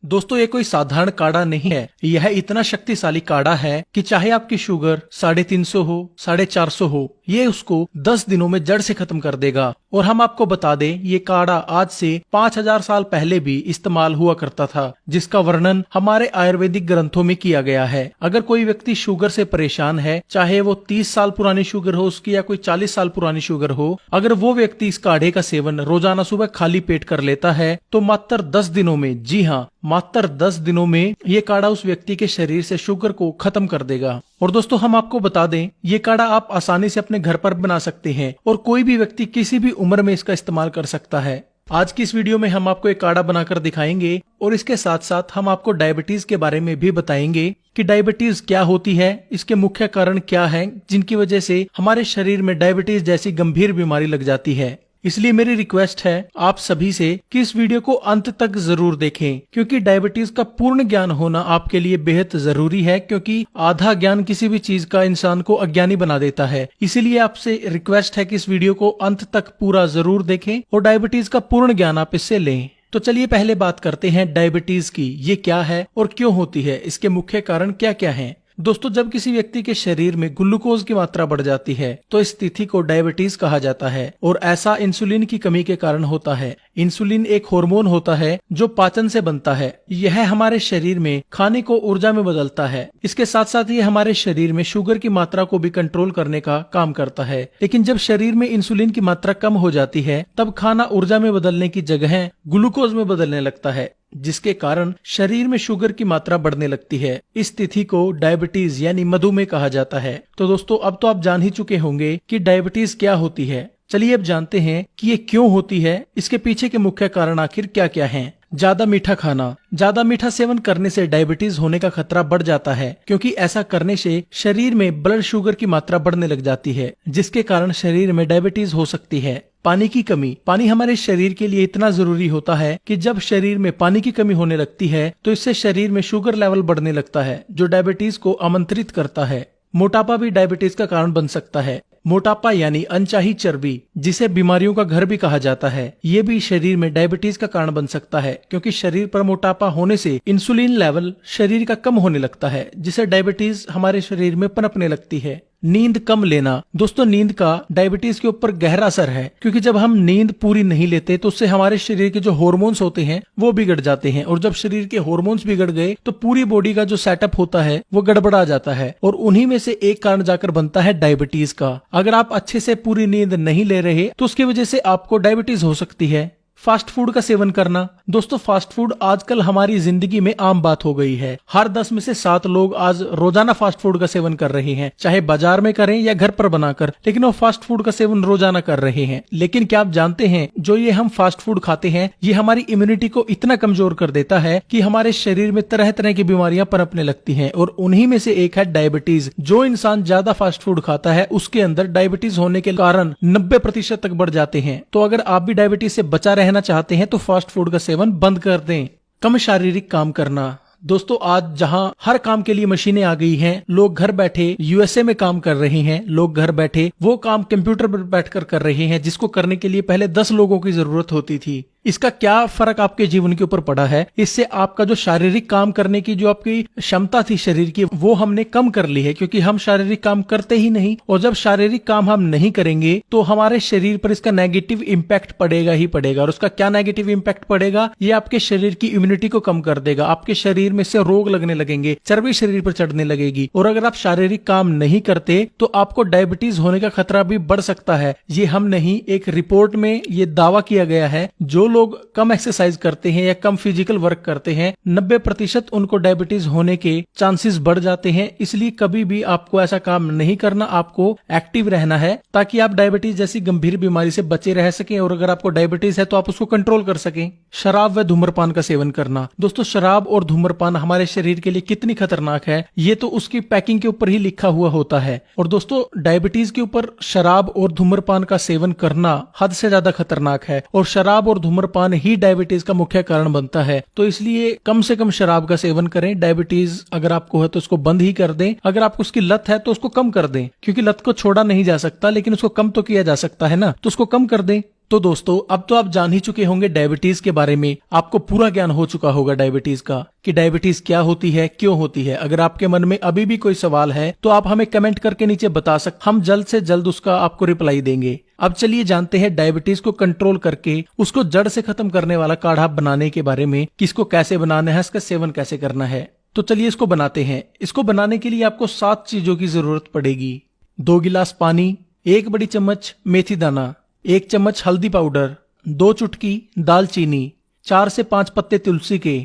दोस्तों ये कोई साधारण काढ़ा नहीं है, यह इतना शक्तिशाली काढ़ा है कि चाहे आपकी शुगर 350 हो 450 हो, ये उसको 10 दिनों में जड़ से खत्म कर देगा। और हम आपको बता दें ये काढ़ा आज से 5000 साल पहले भी इस्तेमाल हुआ करता था, जिसका वर्णन हमारे आयुर्वेदिक ग्रंथों में किया गया है। अगर कोई व्यक्ति शुगर से परेशान है, चाहे वो 30 साल पुरानी शुगर हो उसकी या कोई 40 साल पुरानी शुगर हो, अगर वो व्यक्ति इस काढ़े का सेवन रोजाना सुबह खाली पेट कर लेता है तो मात्र 10 दिनों में, जी हाँ मात्र 10 दिनों में ये काढ़ा उस व्यक्ति के शरीर से शुगर को खत्म कर देगा। और दोस्तों हम आपको बता दें ये काढ़ा आप आसानी से अपने घर पर बना सकते हैं और कोई भी व्यक्ति किसी भी उम्र में इसका इस्तेमाल कर सकता है। आज की इस वीडियो में हम आपको एक काढ़ा बनाकर दिखाएंगे और इसके साथ साथ हम आपको डायबिटीज के बारे में भी बताएंगे कि डायबिटीज क्या होती है, इसके मुख्य कारण क्या हैं जिनकी वजह से हमारे शरीर में डायबिटीज जैसी गंभीर बीमारी लग जाती है। इसलिए मेरी रिक्वेस्ट है आप सभी से कि इस वीडियो को अंत तक जरूर देखें, क्योंकि डायबिटीज का पूर्ण ज्ञान होना आपके लिए बेहद जरूरी है, क्योंकि आधा ज्ञान किसी भी चीज का इंसान को अज्ञानी बना देता है। इसीलिए आपसे रिक्वेस्ट है कि इस वीडियो को अंत तक पूरा जरूर देखें और डायबिटीज का पूर्ण ज्ञान आप इससे लें। तो चलिए पहले बात करते हैं डायबिटीज की। ये क्या है और क्यों होती है, इसके मुख्य कारण क्या क्या हैं। दोस्तों जब किसी व्यक्ति के शरीर में ग्लूकोज की मात्रा बढ़ जाती है तो इस स्थिति को डायबिटीज कहा जाता है और ऐसा इंसुलिन की कमी के कारण होता है। इंसुलिन एक हार्मोन होता है जो पाचन से बनता है। यह हमारे शरीर में खाने को ऊर्जा में बदलता है। इसके साथ साथ ये हमारे शरीर में शुगर की मात्रा को भी कंट्रोल करने का काम करता है। लेकिन जब शरीर में इंसुलिन की मात्रा कम हो जाती है तब खाना ऊर्जा में बदलने की जगह ग्लूकोज में बदलने लगता है, जिसके कारण शरीर में शुगर की मात्रा बढ़ने लगती है। इस स्थिति को डायबिटीज यानी मधुमेह कहा जाता है। तो दोस्तों अब तो आप जान ही चुके होंगे कि डायबिटीज क्या होती है। चलिए अब जानते हैं कि ये क्यों होती है, इसके पीछे के मुख्य कारण आखिर क्या क्या हैं। ज्यादा मीठा खाना। ज्यादा मीठा सेवन करने से डायबिटीज होने का खतरा बढ़ जाता है, क्योंकि ऐसा करने से शरीर में ब्लड शुगर की मात्रा बढ़ने लग जाती है, जिसके कारण शरीर में डायबिटीज हो सकती है। पानी की कमी। पानी हमारे शरीर के लिए इतना जरूरी होता है कि जब शरीर में पानी की कमी होने लगती है तो इससे शरीर में शुगर लेवल बढ़ने लगता है, जो डायबिटीज को आमंत्रित करता है। मोटापा भी डायबिटीज का कारण बन सकता है। मोटापा यानी अनचाही चर्बी, जिसे बीमारियों का घर भी कहा जाता है, ये भी शरीर में डायबिटीज का कारण बन सकता है, क्योंकि शरीर पर मोटापा होने से इंसुलिन लेवल शरीर का कम होने लगता है, जिससे डायबिटीज हमारे शरीर में पनपने लगती है। नींद कम लेना। दोस्तों नींद का डायबिटीज के ऊपर गहरा असर है, क्योंकि जब हम नींद पूरी नहीं लेते तो उससे हमारे शरीर के जो हार्मोन्स होते हैं वो बिगड़ जाते हैं, और जब शरीर के हार्मोन्स बिगड़ गए तो पूरी बॉडी का जो सेटअप होता है वो गड़बड़ा जाता है, और उन्हीं में से एक कारण जाकर बनता है डायबिटीज का। अगर आप अच्छे से पूरी नींद नहीं ले रहे तो उसकी वजह से आपको डायबिटीज हो सकती है। फास्ट फूड का सेवन करना। दोस्तों फास्ट फूड आजकल हमारी जिंदगी में आम बात हो गई है। हर 10 में से 7 लोग आज रोजाना फास्ट फूड का सेवन कर रहे हैं, चाहे बाजार में करें या घर पर बनाकर, लेकिन वो फास्ट फूड का सेवन रोजाना कर रहे हैं। लेकिन क्या आप जानते हैं जो ये हम फास्ट फूड खाते हैं ये हमारी इम्यूनिटी को इतना कमजोर कर देता है कि हमारे शरीर में तरह तरह की बीमारियां पनपने लगती हैं, और उन्हीं में से एक है डायबिटीज। जो इंसान ज्यादा फास्ट फूड खाता है उसके अंदर डायबिटीज होने के कारण 90% तक बढ़ जाते हैं। तो अगर आप भी डायबिटीज से बचा रहना चाहते हैं तो फास्ट फूड का सेवन बंद कर दें। कम शारीरिक काम करना। दोस्तों आज जहां हर काम के लिए मशीनें आ गई हैं, लोग घर बैठे यूएसए में काम कर रहे हैं, लोग घर बैठे वो काम कंप्यूटर पर बैठकर कर रहे हैं जिसको करने के लिए पहले 10 लोगों की जरूरत होती थी। इसका क्या फर्क आपके जीवन के ऊपर पड़ा है? इससे आपका जो शारीरिक काम करने की जो आपकी क्षमता थी शरीर की वो हमने कम कर ली है, क्योंकि हम शारीरिक काम करते ही नहीं, और जब शारीरिक काम हम नहीं करेंगे तो हमारे शरीर पर इसका नेगेटिव इम्पैक्ट पड़ेगा ही पड़ेगा। और उसका क्या नेगेटिव इम्पैक्ट पड़ेगा? ये आपके शरीर की इम्यूनिटी को कम कर देगा, आपके शरीर में से रोग लगने लगेंगे, चर्बी शरीर पर चढ़ने लगेगी, और अगर आप शारीरिक काम नहीं करते तो आपको डायबिटीज होने का खतरा भी बढ़ सकता है। ये हम नहीं, एक रिपोर्ट में ये दावा किया गया है जो लोग कम एक्सरसाइज करते हैं या कम फिजिकल वर्क करते हैं 90% उनको डायबिटीज होने के चांसेस बढ़ जाते हैं। इसलिए कभी भी आपको ऐसा काम नहीं करना, आपको एक्टिव रहना है ताकि आप डायबिटीज जैसी गंभीर बीमारी से बचे रह सकें, और अगर आपको डायबिटीज है तो आप उसको कंट्रोल कर सकें। शराब व धूम्रपान का सेवन करना। दोस्तों शराब और धूम्रपान हमारे शरीर के लिए कितनी खतरनाक है ये तो उसकी पैकिंग के ऊपर ही लिखा हुआ होता है, और दोस्तों डायबिटीज के ऊपर शराब और धूम्रपान का सेवन करना हद से ज्यादा खतरनाक है, और शराब और धूम्रपान ही डायबिटीज का मुख्य कारण बनता है। तो इसलिए कम से कम शराब का सेवन करें। डायबिटीज अगर आपको है तो उसको बंद ही कर दें, अगर आपको उसकी लत है तो उसको कम कर दें, क्योंकि लत को छोड़ा नहीं जा सकता लेकिन उसको कम तो किया जा सकता है ना, तो उसको कम कर दें। तो दोस्तों अब तो आप जान ही चुके होंगे डायबिटीज के बारे में। आपको पूरा ज्ञान हो चुका होगा डायबिटीज का कि डायबिटीज क्या होती है, क्यों होती है। अगर आपके मन में अभी भी कोई सवाल है तो आप हमें कमेंट करके नीचे बता सकते, हम जल्द से जल्द उसका आपको रिप्लाई देंगे। अब चलिए जानते हैं डायबिटीज को कंट्रोल करके उसको जड़ से खत्म करने वाला काढ़ा बनाने के बारे में, किसको कैसे बनाना है, इसका सेवन कैसे करना है। तो चलिए इसको बनाते हैं। इसको बनाने के लिए आपको 7 चीजों की जरूरत पड़ेगी। 2 गिलास पानी, 1 बड़ी चम्मच मेथी दाना, 1 चम्मच हल्दी पाउडर, 2 चुटकी दालचीनी, 4 से 5 पत्ते तुलसी के,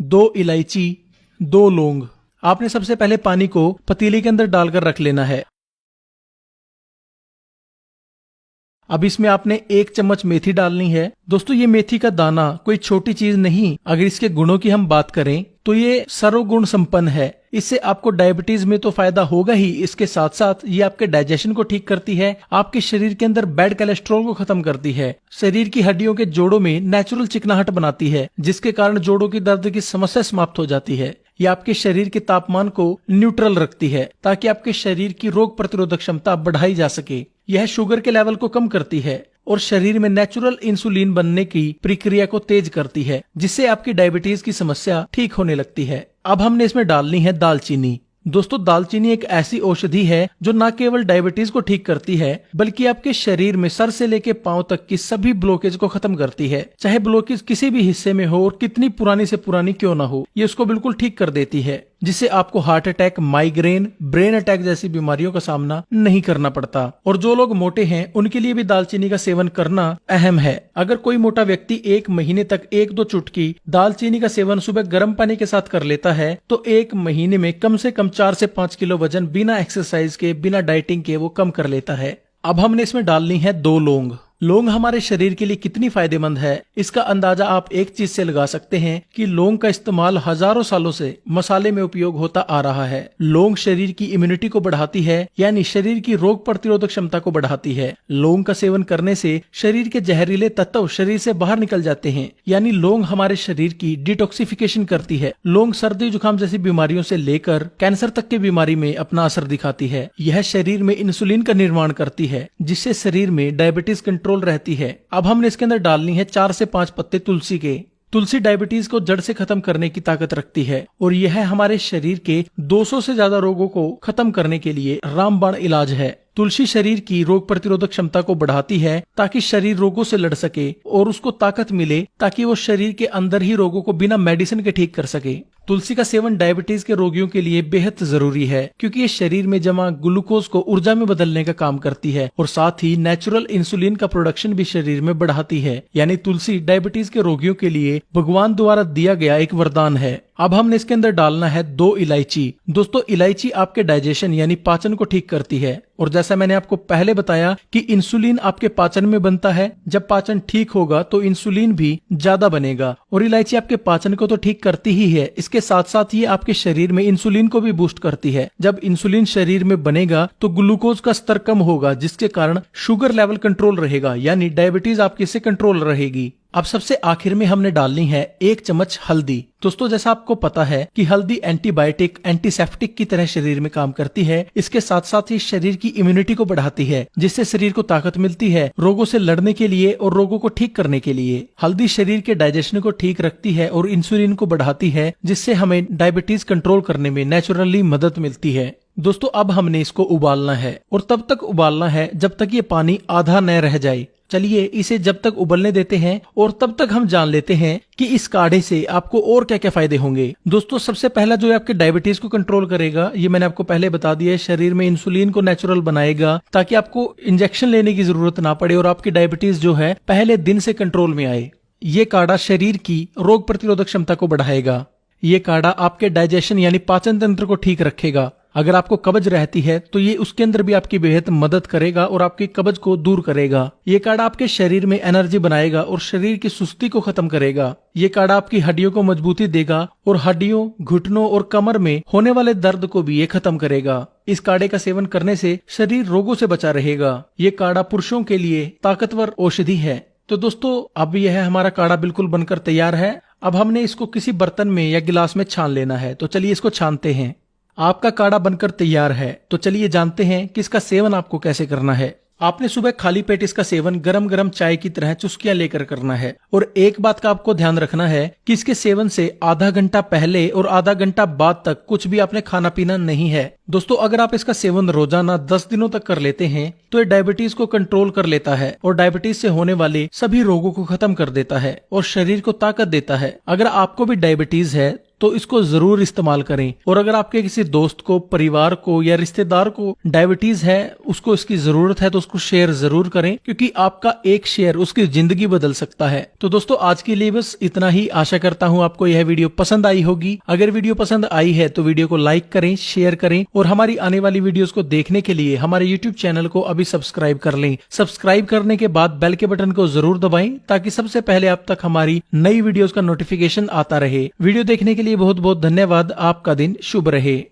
2 इलायची, 2 लौंग। आपने सबसे पहले पानी को पतीले के अंदर डालकर रख लेना है। अब इसमें आपने 1 चम्मच मेथी डालनी है। दोस्तों ये मेथी का दाना कोई छोटी चीज नहीं। अगर इसके गुणों की हम बात करें तो ये सर्वगुण संपन्न है। इससे आपको डायबिटीज में तो फायदा होगा ही, इसके साथ साथ ये आपके डाइजेशन को ठीक करती है, आपके शरीर के अंदर बैड कोलेस्ट्रॉल को खत्म करती है, शरीर की हड्डियों के जोड़ों में नेचुरल चिकनाहट बनाती है, जिसके कारण जोड़ों की दर्द की समस्या समाप्त हो जाती है। यह आपके शरीर के तापमान को न्यूट्रल रखती है ताकि आपके शरीर की रोग प्रतिरोधक क्षमता बढ़ाई जा सके। यह शुगर के लेवल को कम करती है और शरीर में नेचुरल इंसुलिन बनने की प्रक्रिया को तेज करती है, जिससे आपकी डायबिटीज की समस्या ठीक होने लगती है। अब हमने इसमें डालनी है दालचीनी। दोस्तों दालचीनी एक ऐसी औषधि है जो न केवल डायबिटीज को ठीक करती है बल्कि आपके शरीर में सर से लेके पांव तक की सभी ब्लॉकेज को खत्म करती है। चाहे ब्लॉकेज किसी भी हिस्से में हो और कितनी पुरानी से पुरानी क्यों ना हो, ये उसको बिल्कुल ठीक कर देती है, जिससे आपको heart attack, migraine, brain attack जैसी बीमारियों का सामना नहीं करना पड़ता। और जो लोग मोटे हैं उनके लिए भी दालचीनी का सेवन करना अहम है। अगर कोई मोटा व्यक्ति 1 महीने तक 1-2 चुटकी दालचीनी का सेवन सुबह गर्म पानी के साथ कर लेता है तो 1 महीने में कम से कम 4 से 5 किलो वजन बिना एक्सरसाइज के, बिना डाइटिंग के वो कम कर लेता है। अब हमने इसमें डालनी है 2 लौंग। लौंग हमारे शरीर के लिए कितनी फायदेमंद है, इसका अंदाजा आप एक चीज से लगा सकते हैं कि लौंग का इस्तेमाल हजारों सालों से मसाले में उपयोग होता आ रहा है। लौंग शरीर की इम्यूनिटी को बढ़ाती है, यानी शरीर की रोग प्रतिरोधक क्षमता को बढ़ाती है। लौंग का सेवन करने से शरीर के जहरीले तत्व शरीर से बाहर निकल जाते हैं, यानी लौंग हमारे शरीर की डिटॉक्सिफिकेशन करती है। लौंग सर्दी जुकाम जैसी बीमारियों से लेकर कैंसर तक की बीमारी में अपना असर दिखाती है। यह शरीर में इंसुलिन का निर्माण करती है, जिससे शरीर में डायबिटीज कंट्रोल रहती है। अब हमने इसके अंदर डालनी है 4 से 5 पत्ते तुलसी के। तुलसी डायबिटीज को जड़ से खत्म करने की ताकत रखती है और यह हमारे शरीर के 200 से ज्यादा रोगों को खत्म करने के लिए रामबाण इलाज है। तुलसी शरीर की रोग प्रतिरोधक क्षमता को बढ़ाती है ताकि शरीर रोगों से लड़ सके और उसको ताकत मिले ताकि वो शरीर के अंदर ही रोगों को बिना मेडिसिन के ठीक कर सके। तुलसी का सेवन डायबिटीज के रोगियों के लिए बेहद जरूरी है क्योंकि ये शरीर में जमा ग्लूकोज को ऊर्जा में बदलने का काम करती है और साथ ही नेचुरल इंसुलिन का प्रोडक्शन भी शरीर में बढ़ाती है। यानी तुलसी डायबिटीज के रोगियों के लिए भगवान द्वारा दिया गया एक वरदान है। अब हमने इसके अंदर डालना है 2 इलायची। दोस्तों इलायची आपके डाइजेशन यानी पाचन को ठीक करती है और जैसा मैंने आपको पहले बताया कि इंसुलिन आपके पाचन में बनता है। जब पाचन ठीक होगा तो इंसुलिन भी ज्यादा बनेगा और इलायची आपके पाचन को तो ठीक करती ही है, इसके साथ साथ ये आपके शरीर में इंसुलिन को भी बूस्ट करती है। जब इंसुलिन शरीर में बनेगा तो ग्लूकोज का स्तर कम होगा, जिसके कारण शुगर लेवल कंट्रोल रहेगा, यानी डायबिटीज आपकी से कंट्रोल रहेगी। अब सबसे आखिर में हमने डालनी है 1 चम्मच हल्दी। दोस्तों जैसा आपको पता है कि हल्दी एंटीबायोटिक, एंटीसेप्टिक की तरह शरीर में काम करती है। इसके साथ साथ ही शरीर की इम्यूनिटी को बढ़ाती है, जिससे शरीर को ताकत मिलती है रोगों से लड़ने के लिए और रोगों को ठीक करने के लिए। हल्दी शरीर के डाइजेशन को ठीक रखती है और इंसुलिन को बढ़ाती है, जिससे हमें डायबिटीज कंट्रोल करने में नेचुरली मदद मिलती है। दोस्तों अब हमने इसको उबालना है और तब तक उबालना है जब तक ये पानी आधा न रह जाए। चलिए इसे जब तक उबलने देते हैं और तब तक हम जान लेते हैं कि इस काढ़े से आपको और क्या क्या फायदे होंगे। दोस्तों सबसे पहला जो आपके डायबिटीज को कंट्रोल करेगा, ये मैंने आपको पहले बता दिया है, शरीर में इंसुलिन को नेचुरल बनाएगा ताकि आपको इंजेक्शन लेने की जरूरत ना पड़े और आपकी डायबिटीज जो है पहले दिन से कंट्रोल में आए। ये काढ़ा शरीर की रोग प्रतिरोधक क्षमता को बढ़ाएगा। ये काढ़ा आपके डाइजेशन यानी पाचन तंत्र को ठीक रखेगा। अगर आपको कब्ज रहती है तो ये उसके अंदर भी आपकी बेहद मदद करेगा और आपकी कब्ज को दूर करेगा। ये काढ़ा आपके शरीर में एनर्जी बनाएगा और शरीर की सुस्ती को खत्म करेगा। ये काढ़ा आपकी हड्डियों को मजबूती देगा और हड्डियों, घुटनों और कमर में होने वाले दर्द को भी ये खत्म करेगा। इस काढ़े का सेवन करने से शरीर रोगों से बचा रहेगा। ये काढ़ा पुरुषों के लिए ताकतवर औषधि है। तो दोस्तों अब यह हमारा काढ़ा बिल्कुल बनकर तैयार है। अब हमने इसको किसी बर्तन में या गिलास में छान लेना है। तो चलिए इसको छानते हैं। आपका काढ़ा बनकर तैयार है। तो चलिए जानते हैं कि इसका सेवन आपको कैसे करना है। आपने सुबह खाली पेट इसका सेवन गरम गरम चाय की तरह चुस्कियां लेकर करना है। और एक बात का आपको ध्यान रखना है कि इसके सेवन से आधा घंटा पहले और आधा घंटा बाद तक कुछ भी आपने खाना पीना नहीं है। दोस्तों, अगर आप इसका सेवन रोजाना 10 दिनों तक कर लेते हैं तो ये डायबिटीज को कंट्रोल कर लेता है और डायबिटीज से होने वाले सभी रोगों को खत्म कर देता है और शरीर को ताकत देता है। अगर आपको भी डायबिटीज है तो इसको जरूर इस्तेमाल करें। और अगर आपके किसी दोस्त को, परिवार को या रिश्तेदार को डायबिटीज है, उसको इसकी जरूरत है, तो उसको शेयर जरूर करें, क्योंकि आपका एक शेयर उसकी जिंदगी बदल सकता है। तो दोस्तों, आज के लिए बस इतना ही। आशा करता हूँ आपको यह वीडियो पसंद आई होगी। अगर वीडियो पसंद आई है तो वीडियो को लाइक करें, शेयर करें और हमारी आने वाली वीडियोस को देखने के लिए हमारे यूट्यूब चैनल को अभी सब्सक्राइब कर लें। सब्सक्राइब करने के बाद बेल के बटन को जरूर दबाएं ताकि सबसे पहले आप तक हमारी नई वीडियोस का नोटिफिकेशन आता रहे। वीडियो देखने के लिए बहुत बहुत धन्यवाद। आपका दिन शुभ रहे।